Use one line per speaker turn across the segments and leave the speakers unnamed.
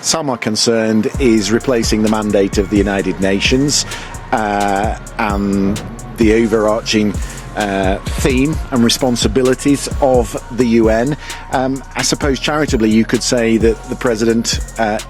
some are concerned, is replacing the mandate of the United Nations and the overarching theme and responsibilities of the UN. I suppose charitably you could say that the president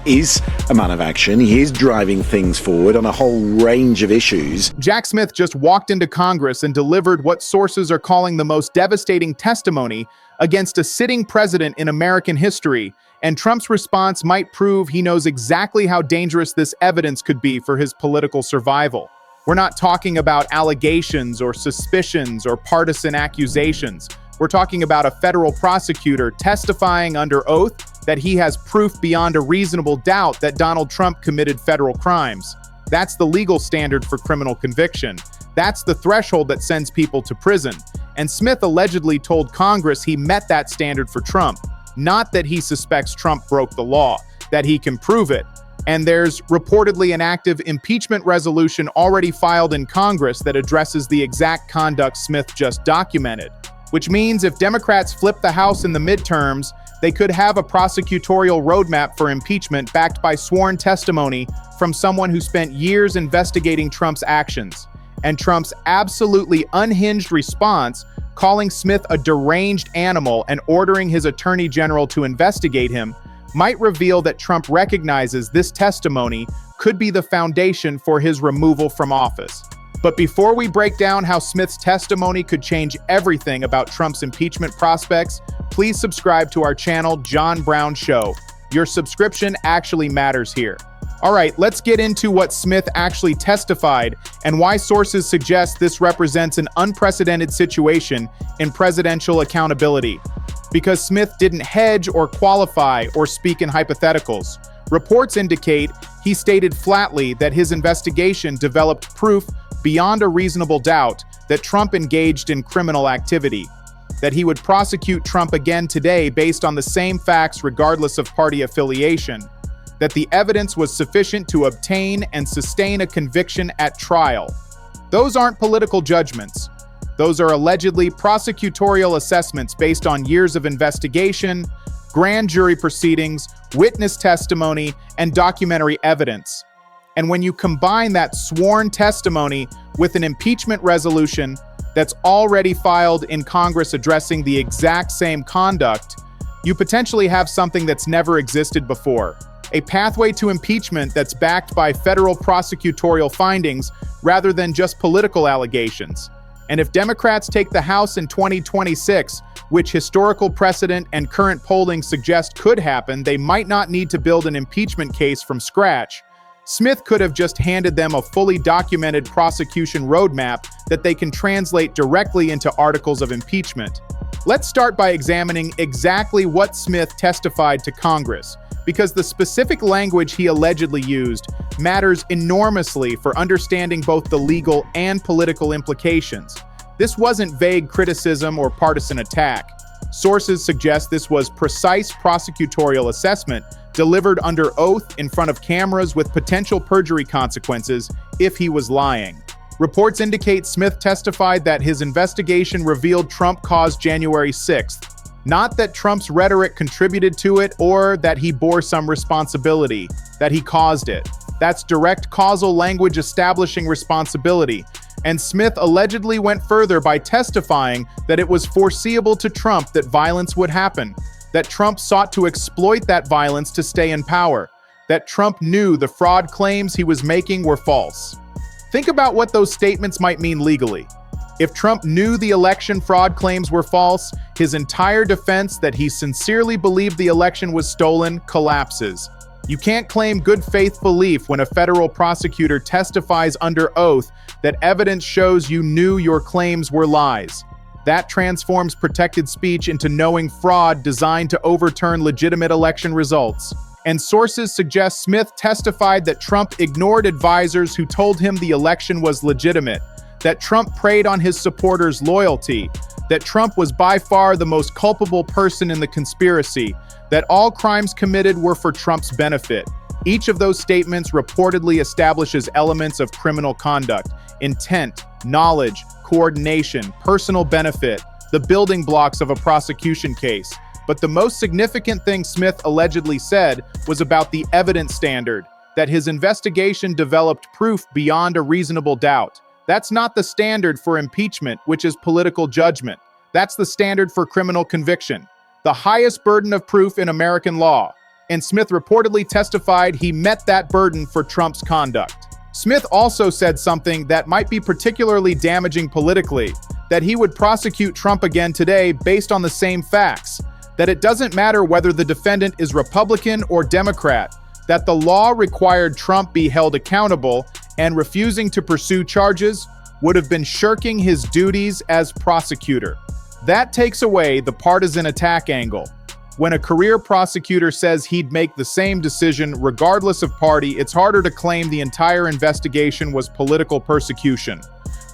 is a man of action. He is driving things forward on a whole range of issues.
Jack Smith just walked into Congress and delivered what sources are calling the most devastating testimony against a sitting president in American history, and Trump's response might prove he knows exactly how dangerous this evidence could be for his political survival. We're not talking about allegations or suspicions or partisan accusations. We're talking about a federal prosecutor testifying under oath that he has proof beyond a reasonable doubt that Donald Trump committed federal crimes. That's the legal standard for criminal conviction. That's the threshold that sends people to prison. And Smith allegedly told Congress he met that standard for Trump, not that he suspects Trump broke the law, that he can prove it. And there's reportedly an active impeachment resolution already filed in Congress that addresses the exact conduct Smith just documented. Which means if Democrats flip the House in the midterms, they could have a prosecutorial roadmap for impeachment backed by sworn testimony from someone who spent years investigating Trump's actions. And Trump's absolutely unhinged response, calling Smith a deranged animal and ordering his attorney general to investigate him, might reveal that Trump recognizes this testimony could be the foundation for his removal from office. But before we break down how Smith's testimony could change everything about Trump's impeachment prospects, please subscribe to our channel, John Brown Show. Your subscription actually matters here. All right, let's get into what Smith actually testified and why sources suggest this represents an unprecedented situation in presidential accountability. Because Smith didn't hedge or qualify or speak in hypotheticals. Reports indicate he stated flatly that his investigation developed proof beyond a reasonable doubt that Trump engaged in criminal activity, that he would prosecute Trump again today based on the same facts regardless of party affiliation, that the evidence was sufficient to obtain and sustain a conviction at trial. Those aren't political judgments. Those are allegedly prosecutorial assessments based on years of investigation, grand jury proceedings, witness testimony, and documentary evidence. And when you combine that sworn testimony with an impeachment resolution that's already filed in Congress addressing the exact same conduct, you potentially have something that's never existed before. A pathway to impeachment that's backed by federal prosecutorial findings rather than just political allegations. And if Democrats take the House in 2026, which historical precedent and current polling suggest could happen, they might not need to build an impeachment case from scratch. Smith could have just handed them a fully documented prosecution roadmap that they can translate directly into articles of impeachment. Let's start by examining exactly what Smith testified to Congress, because the specific language he allegedly used matters enormously for understanding both the legal and political implications. This wasn't vague criticism or partisan attack. Sources suggest this was precise prosecutorial assessment delivered under oath in front of cameras with potential perjury consequences if he was lying. Reports indicate Smith testified that his investigation revealed Trump caused January 6th. Not that Trump's rhetoric contributed to it or that he bore some responsibility, that he caused it. That's direct causal language establishing responsibility. And Smith allegedly went further by testifying that it was foreseeable to Trump that violence would happen, that Trump sought to exploit that violence to stay in power, that Trump knew the fraud claims he was making were false. Think about what those statements might mean legally. If Trump knew the election fraud claims were false, his entire defense that he sincerely believed the election was stolen collapses. You can't claim good faith belief when a federal prosecutor testifies under oath that evidence shows you knew your claims were lies. That transforms protected speech into knowing fraud designed to overturn legitimate election results. And sources suggest Smith testified that Trump ignored advisors who told him the election was legitimate, that Trump preyed on his supporters' loyalty, that Trump was by far the most culpable person in the conspiracy, that all crimes committed were for Trump's benefit. Each of those statements reportedly establishes elements of criminal conduct: intent, knowledge, coordination, personal benefit, the building blocks of a prosecution case. But the most significant thing Smith allegedly said was about the evidence standard, that his investigation developed proof beyond a reasonable doubt. That's not the standard for impeachment, which is political judgment. That's the standard for criminal conviction, the highest burden of proof in American law. And Smith reportedly testified he met that burden for Trump's conduct. Smith also said something that might be particularly damaging politically, that he would prosecute Trump again today based on the same facts, that it doesn't matter whether the defendant is Republican or Democrat, that the law required Trump be held accountable, and refusing to pursue charges would have been shirking his duties as prosecutor. That takes away the partisan attack angle. When a career prosecutor says he'd make the same decision regardless of party, it's harder to claim the entire investigation was political persecution.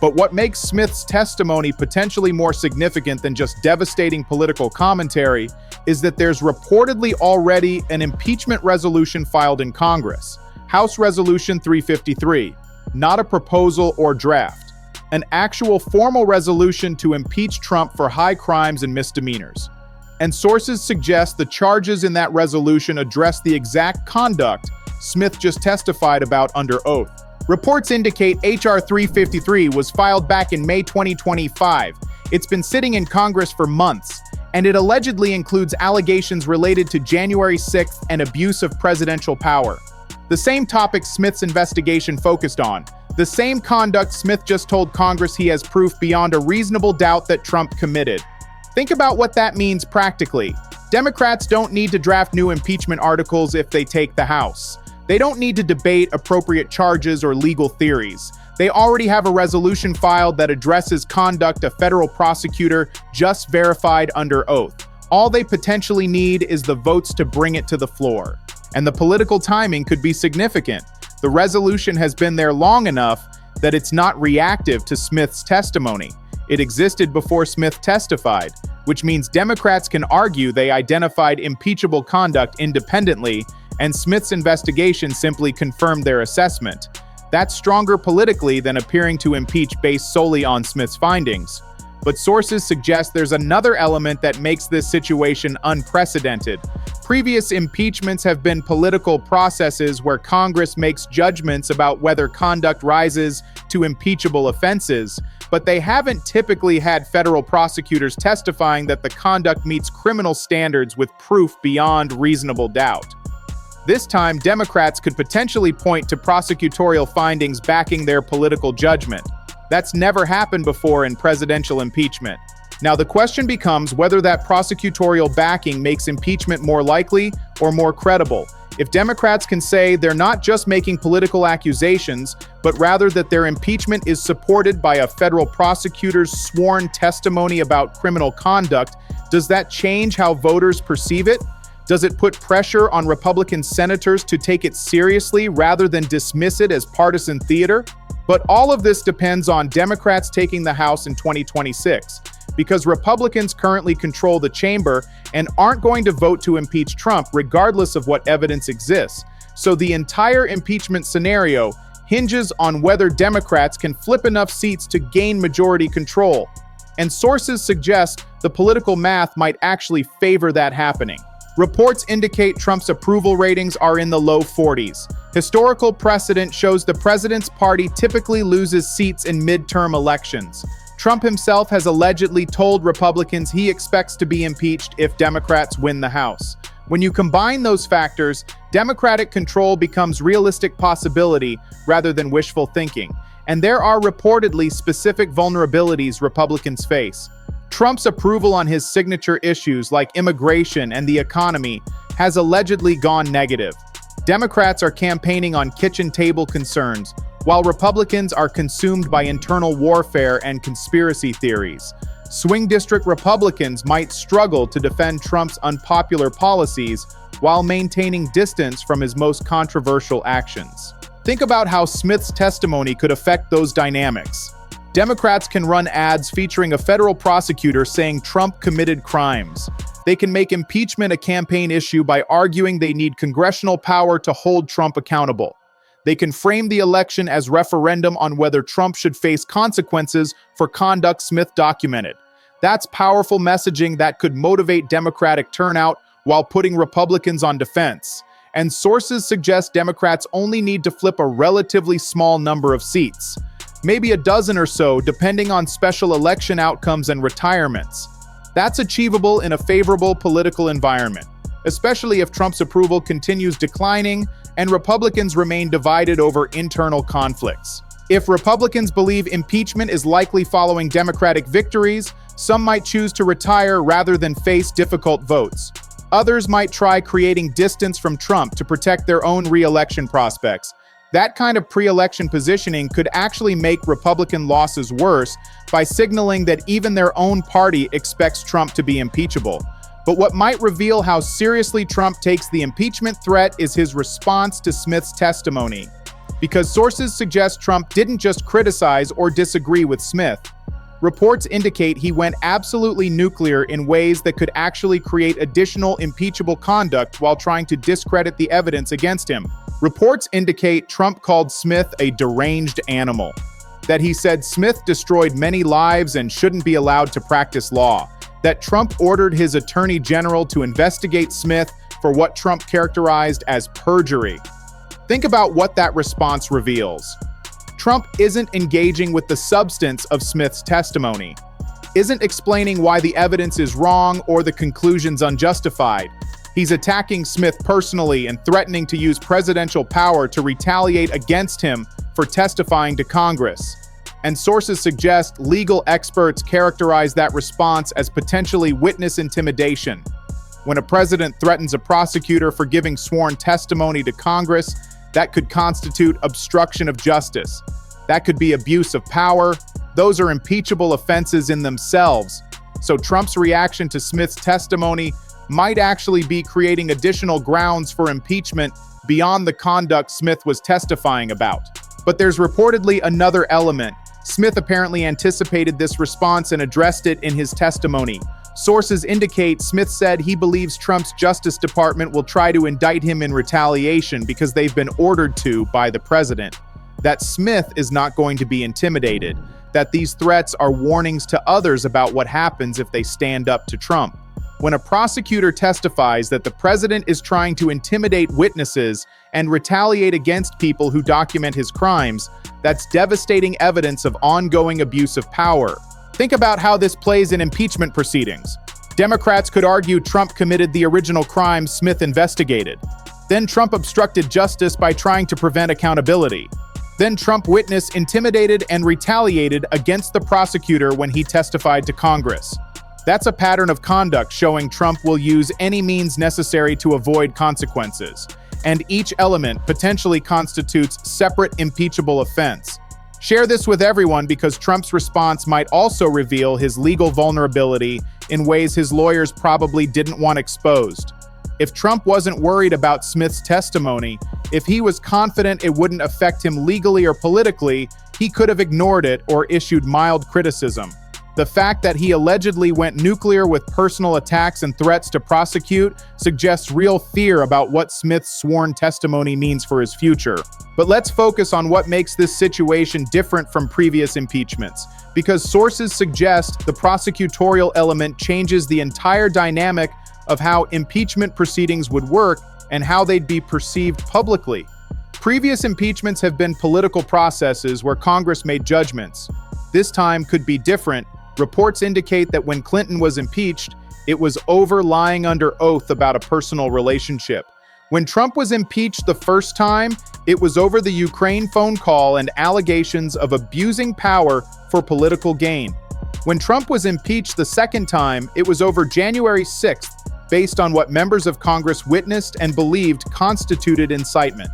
But what makes Smith's testimony potentially more significant than just devastating political commentary is that there's reportedly already an impeachment resolution filed in Congress, House Resolution 353, not a proposal or draft, an actual formal resolution to impeach Trump for high crimes and misdemeanors. And sources suggest the charges in that resolution address the exact conduct Smith just testified about under oath. Reports indicate H.R. 353 was filed back in May 2025. It's been sitting in Congress for months, and it allegedly includes allegations related to January 6th and abuse of presidential power. The same topic Smith's investigation focused on, the same conduct Smith just told Congress he has proof beyond a reasonable doubt that Trump committed. Think about what that means practically. Democrats don't need to draft new impeachment articles if they take the House. They don't need to debate appropriate charges or legal theories. They already have a resolution filed that addresses conduct a federal prosecutor just verified under oath. All they potentially need is the votes to bring it to the floor. And the political timing could be significant. The resolution has been there long enough that it's not reactive to Smith's testimony. It existed before Smith testified, which means Democrats can argue they identified impeachable conduct independently, and Smith's investigation simply confirmed their assessment. That's stronger politically than appearing to impeach based solely on Smith's findings. But sources suggest there's another element that makes this situation unprecedented. Previous impeachments have been political processes where Congress makes judgments about whether conduct rises to impeachable offenses, but they haven't typically had federal prosecutors testifying that the conduct meets criminal standards with proof beyond reasonable doubt. This time, Democrats could potentially point to prosecutorial findings backing their political judgment. That's never happened before in presidential impeachment. Now, the question becomes whether that prosecutorial backing makes impeachment more likely or more credible. If Democrats can say they're not just making political accusations, but rather that their impeachment is supported by a federal prosecutor's sworn testimony about criminal conduct, does that change how voters perceive it? Does it put pressure on Republican senators to take it seriously rather than dismiss it as partisan theater? But all of this depends on Democrats taking the House in 2026, because Republicans currently control the chamber and aren't going to vote to impeach Trump regardless of what evidence exists. So the entire impeachment scenario hinges on whether Democrats can flip enough seats to gain majority control. And sources suggest the political math might actually favor that happening. Reports indicate Trump's approval ratings are in the low 40s. Historical precedent shows the president's party typically loses seats in midterm elections. Trump himself has allegedly told Republicans he expects to be impeached if Democrats win the House. When you combine those factors, Democratic control becomes realistic possibility rather than wishful thinking. And there are reportedly specific vulnerabilities Republicans face. Trump's approval on his signature issues like immigration and the economy has allegedly gone negative. Democrats are campaigning on kitchen table concerns, while Republicans are consumed by internal warfare and conspiracy theories. Swing district Republicans might struggle to defend Trump's unpopular policies while maintaining distance from his most controversial actions. Think about how Smith's testimony could affect those dynamics. Democrats can run ads featuring a federal prosecutor saying Trump committed crimes. They can make impeachment a campaign issue by arguing they need congressional power to hold Trump accountable. They can frame the election as referendum on whether Trump should face consequences for conduct Smith documented. That's powerful messaging that could motivate Democratic turnout while putting Republicans on defense. And sources suggest Democrats only need to flip a relatively small number of seats, maybe a dozen or so, depending on special election outcomes and retirements. That's achievable in a favorable political environment, especially if Trump's approval continues declining and Republicans remain divided over internal conflicts. If Republicans believe impeachment is likely following Democratic victories, some might choose to retire rather than face difficult votes. Others might try creating distance from Trump to protect their own re-election prospects. That kind of pre-election positioning could actually make Republican losses worse by signaling that even their own party expects Trump to be impeachable. But what might reveal how seriously Trump takes the impeachment threat is his response to Smith's testimony. Because sources suggest Trump didn't just criticize or disagree with Smith. Reports indicate he went absolutely nuclear in ways that could actually create additional impeachable conduct while trying to discredit the evidence against him. Reports indicate Trump called Smith a deranged animal, that he said Smith destroyed many lives and shouldn't be allowed to practice law, that Trump ordered his attorney general to investigate Smith for what Trump characterized as perjury. Think about what that response reveals. Trump isn't engaging with the substance of Smith's testimony, isn't explaining why the evidence is wrong or the conclusions unjustified. He's attacking Smith personally and threatening to use presidential power to retaliate against him for testifying to Congress. And sources suggest legal experts characterize that response as potentially witness intimidation. When a president threatens a prosecutor for giving sworn testimony to Congress, that could constitute obstruction of justice. That could be abuse of power. Those are impeachable offenses in themselves. So Trump's reaction to Smith's testimony might actually be creating additional grounds for impeachment beyond the conduct Smith was testifying about. But there's reportedly another element. Smith apparently anticipated this response and addressed it in his testimony. Sources indicate Smith said he believes Trump's Justice Department will try to indict him in retaliation because they've been ordered to by the president. That Smith is not going to be intimidated, that these threats are warnings to others about what happens if they stand up to Trump. When a prosecutor testifies that the president is trying to intimidate witnesses and retaliate against people who document his crimes, that's devastating evidence of ongoing abuse of power. Think about how this plays in impeachment proceedings. Democrats could argue Trump committed the original crime Smith investigated. Then Trump obstructed justice by trying to prevent accountability. Then Trump witness intimidated and retaliated against the prosecutor when he testified to Congress. That's a pattern of conduct showing Trump will use any means necessary to avoid consequences, and each element potentially constitutes separate impeachable offense. Share this with everyone because Trump's response might also reveal his legal vulnerability in ways his lawyers probably didn't want exposed. If Trump wasn't worried about Smith's testimony, if he was confident it wouldn't affect him legally or politically, he could have ignored it or issued mild criticism. The fact that he allegedly went nuclear with personal attacks and threats to prosecute suggests real fear about what Smith's sworn testimony means for his future. But let's focus on what makes this situation different from previous impeachments, because sources suggest the prosecutorial element changes the entire dynamic of how impeachment proceedings would work and how they'd be perceived publicly. Previous impeachments have been political processes where Congress made judgments. This time could be different. Reports indicate that when Clinton was impeached, it was over lying under oath about a personal relationship. When Trump was impeached the first time, it was over the Ukraine phone call and allegations of abusing power for political gain. When Trump was impeached the second time, it was over January 6th, based on what members of Congress witnessed and believed constituted incitement.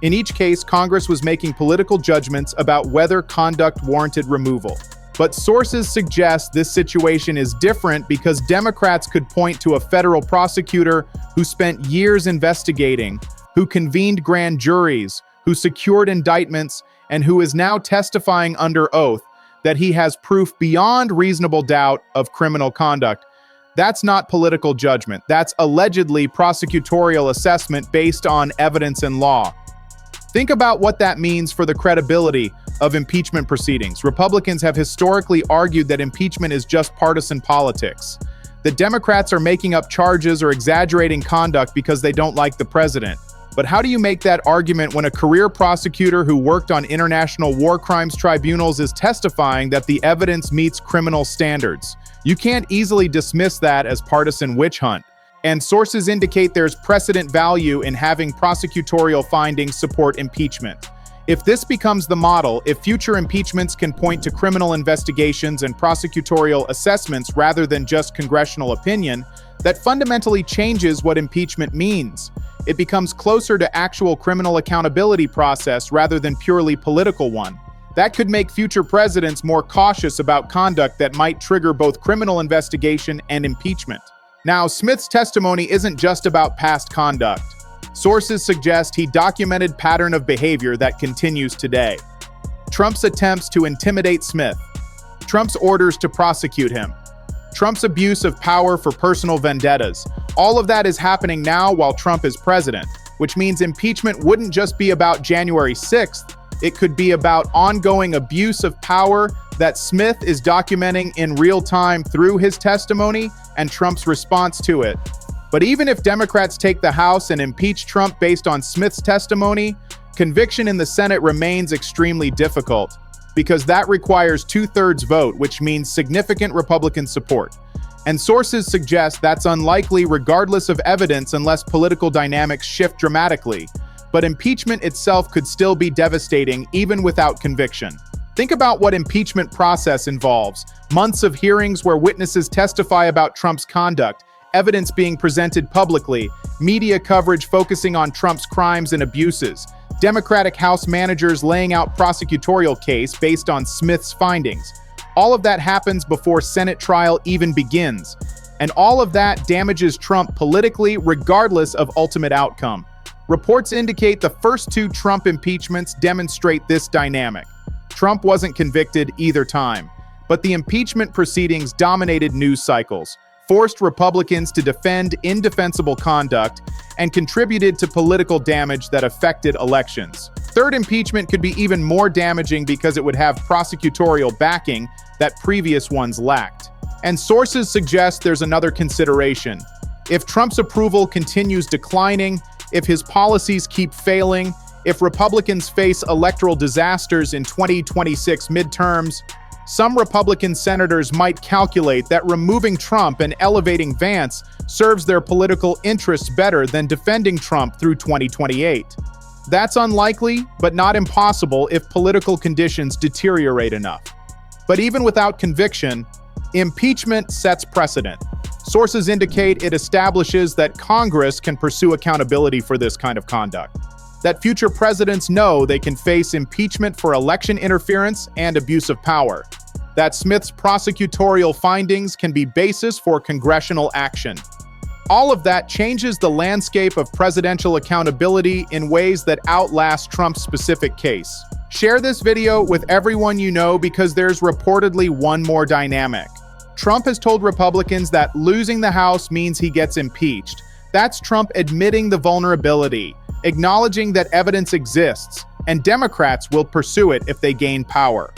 In each case, Congress was making political judgments about whether conduct warranted removal. But sources suggest this situation is different because Democrats could point to a federal prosecutor who spent years investigating, who convened grand juries, who secured indictments, and who is now testifying under oath that he has proof beyond reasonable doubt of criminal conduct. That's not political judgment. That's allegedly prosecutorial assessment based on evidence and law. Think about what that means for the credibility of impeachment proceedings. Republicans have historically argued that impeachment is just partisan politics, that Democrats are making up charges or exaggerating conduct because they don't like the president. But how do you make that argument when a career prosecutor who worked on international war crimes tribunals is testifying that the evidence meets criminal standards? You can't easily dismiss that as partisan witch hunt. And sources indicate there's precedent value in having prosecutorial findings support impeachment. If this becomes the model, if future impeachments can point to criminal investigations and prosecutorial assessments rather than just congressional opinion, that fundamentally changes what impeachment means. It becomes closer to actual criminal accountability process rather than purely political one. That could make future presidents more cautious about conduct that might trigger both criminal investigation and impeachment. Now, Smith's testimony isn't just about past conduct. Sources suggest he documented pattern of behavior that continues today. Trump's attempts to intimidate Smith, Trump's orders to prosecute him, Trump's abuse of power for personal vendettas. All of that is happening now while Trump is president, which means impeachment wouldn't just be about January 6th. It could be about ongoing abuse of power that Smith is documenting in real time through his testimony and Trump's response to it. But even if Democrats take the House and impeach Trump based on Smith's testimony, conviction in the Senate remains extremely difficult, because that requires 2/3 vote, which means significant Republican support. And sources suggest that's unlikely regardless of evidence unless political dynamics shift dramatically. But impeachment itself could still be devastating even without conviction. Think about what impeachment process involves: months of hearings where witnesses testify about Trump's conduct, evidence being presented publicly, media coverage focusing on Trump's crimes and abuses, Democratic House managers laying out prosecutorial case based on Smith's findings. All of that happens before Senate trial even begins. And all of that damages Trump politically regardless of ultimate outcome. Reports indicate the first 2 Trump impeachments demonstrate this dynamic. Trump wasn't convicted either time, but the impeachment proceedings dominated news cycles, forced Republicans to defend indefensible conduct, and contributed to political damage that affected elections. Third impeachment could be even more damaging because it would have prosecutorial backing that previous ones lacked. And sources suggest there's another consideration. If Trump's approval continues declining, if his policies keep failing, if Republicans face electoral disasters in 2026 midterms, some Republican senators might calculate that removing Trump and elevating Vance serves their political interests better than defending Trump through 2028. That's unlikely, but not impossible if political conditions deteriorate enough. But even without conviction, impeachment sets precedent. Sources indicate it establishes that Congress can pursue accountability for this kind of conduct, that future presidents know they can face impeachment for election interference and abuse of power, that Smith's prosecutorial findings can be basis for congressional action. All of that changes the landscape of presidential accountability in ways that outlast Trump's specific case. Share this video with everyone you know because there's reportedly one more dynamic. Trump has told Republicans that losing the House means he gets impeached. That's Trump admitting the vulnerability, acknowledging that evidence exists, and Democrats will pursue it if they gain power.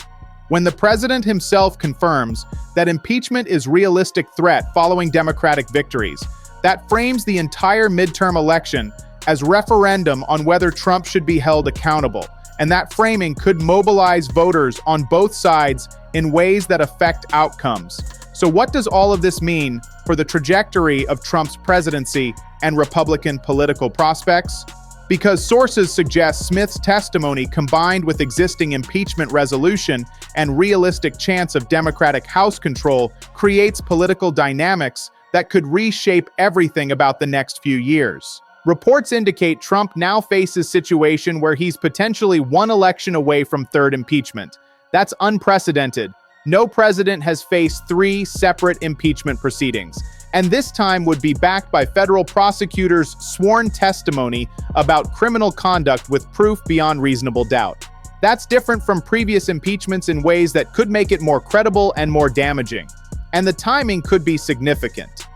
When the president himself confirms that impeachment is a realistic threat following Democratic victories, that frames the entire midterm election as referendum on whether Trump should be held accountable, and that framing could mobilize voters on both sides in ways that affect outcomes. So what does all of this mean for the trajectory of Trump's presidency and Republican political prospects? Because sources suggest Smith's testimony combined with existing impeachment resolution and realistic chance of Democratic House control creates political dynamics that could reshape everything about the next few years. Reports indicate Trump now faces a situation where he's potentially one election away from third impeachment. That's unprecedented. No president has faced 3 separate impeachment proceedings, and this time would be backed by federal prosecutors' sworn testimony about criminal conduct with proof beyond reasonable doubt. That's different from previous impeachments in ways that could make it more credible and more damaging. And the timing could be significant.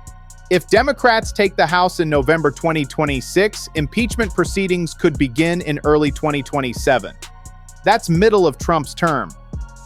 If Democrats take the House in November 2026, impeachment proceedings could begin in early 2027. That's middle of Trump's term.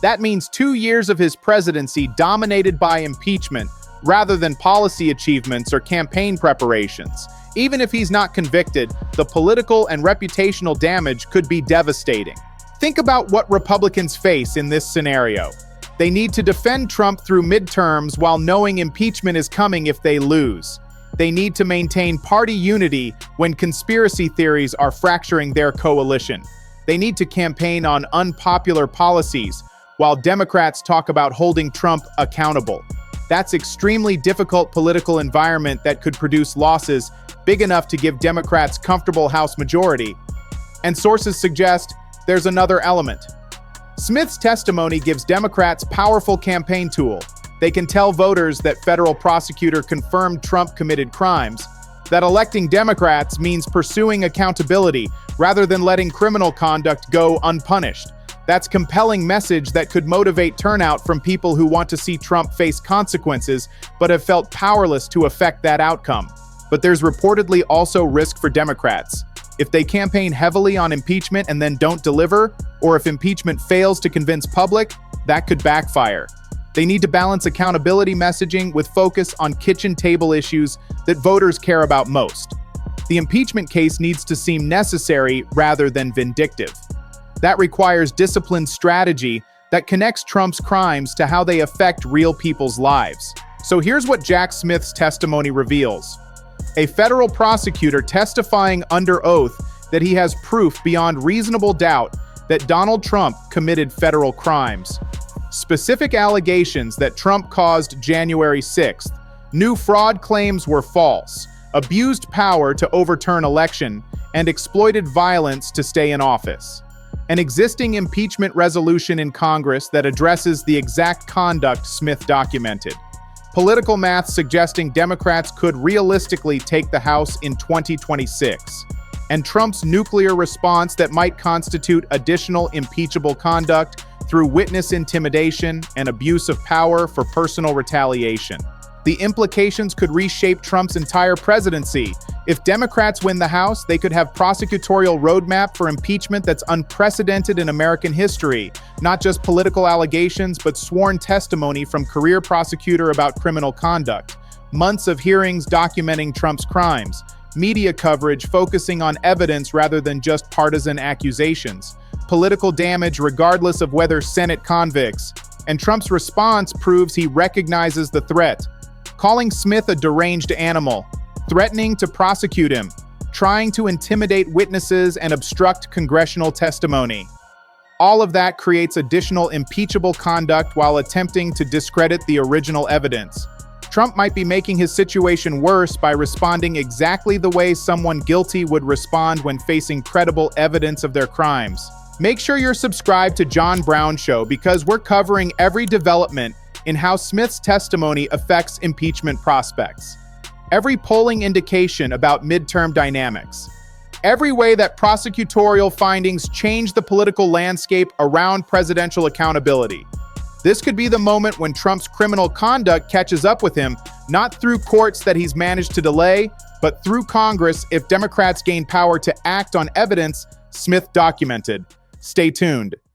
That means 2 years of his presidency dominated by impeachment rather than policy achievements or campaign preparations. Even if he's not convicted, the political and reputational damage could be devastating. Think about what Republicans face in this scenario. They need to defend Trump through midterms while knowing impeachment is coming if they lose. They need to maintain party unity when conspiracy theories are fracturing their coalition. They need to campaign on unpopular policies while Democrats talk about holding Trump accountable. That's extremely difficult political environment that could produce losses big enough to give Democrats comfortable House majority. And sources suggest there's another element. Smith's testimony gives Democrats powerful campaign tool. They can tell voters that federal prosecutor confirmed Trump committed crimes, that electing Democrats means pursuing accountability rather than letting criminal conduct go unpunished. That's compelling message that could motivate turnout from people who want to see Trump face consequences but have felt powerless to affect that outcome. But there's reportedly also risk for Democrats. If they campaign heavily on impeachment and then don't deliver, or if impeachment fails to convince public, that could backfire. They need to balance accountability messaging with focus on kitchen table issues that voters care about most. The impeachment case needs to seem necessary rather than vindictive. That requires disciplined strategy that connects Trump's crimes to how they affect real people's lives. So here's what Jack Smith's testimony reveals. A federal prosecutor testifying under oath that he has proof beyond reasonable doubt that Donald Trump committed federal crimes. Specific allegations that Trump caused January 6th, new fraud claims were false, abused power to overturn election, and exploited violence to stay in office. An existing impeachment resolution in Congress that addresses the exact conduct Smith documented. Political math suggesting Democrats could realistically take the House in 2026. And Trump's nuclear response that might constitute additional impeachable conduct through witness intimidation and abuse of power for personal retaliation. The implications could reshape Trump's entire presidency. If Democrats win the House, they could have prosecutorial roadmap for impeachment that's unprecedented in American history. Not just political allegations, but sworn testimony from career prosecutor about criminal conduct. Months of hearings documenting Trump's crimes. Media coverage focusing on evidence rather than just partisan accusations. Political damage regardless of whether Senate convicts. And Trump's response proves he recognizes the threat. Calling Smith a deranged animal, threatening to prosecute him, trying to intimidate witnesses and obstruct congressional testimony. All of that creates additional impeachable conduct while attempting to discredit the original evidence. Trump might be making his situation worse by responding exactly the way someone guilty would respond when facing credible evidence of their crimes. Make sure you're subscribed to John Brown Show because we're covering every development in how Smith's testimony affects impeachment prospects. Every polling indication about midterm dynamics. Every way that prosecutorial findings change the political landscape around presidential accountability. This could be the moment when Trump's criminal conduct catches up with him, not through courts that he's managed to delay, but through Congress if Democrats gain power to act on evidence Smith documented. Stay tuned.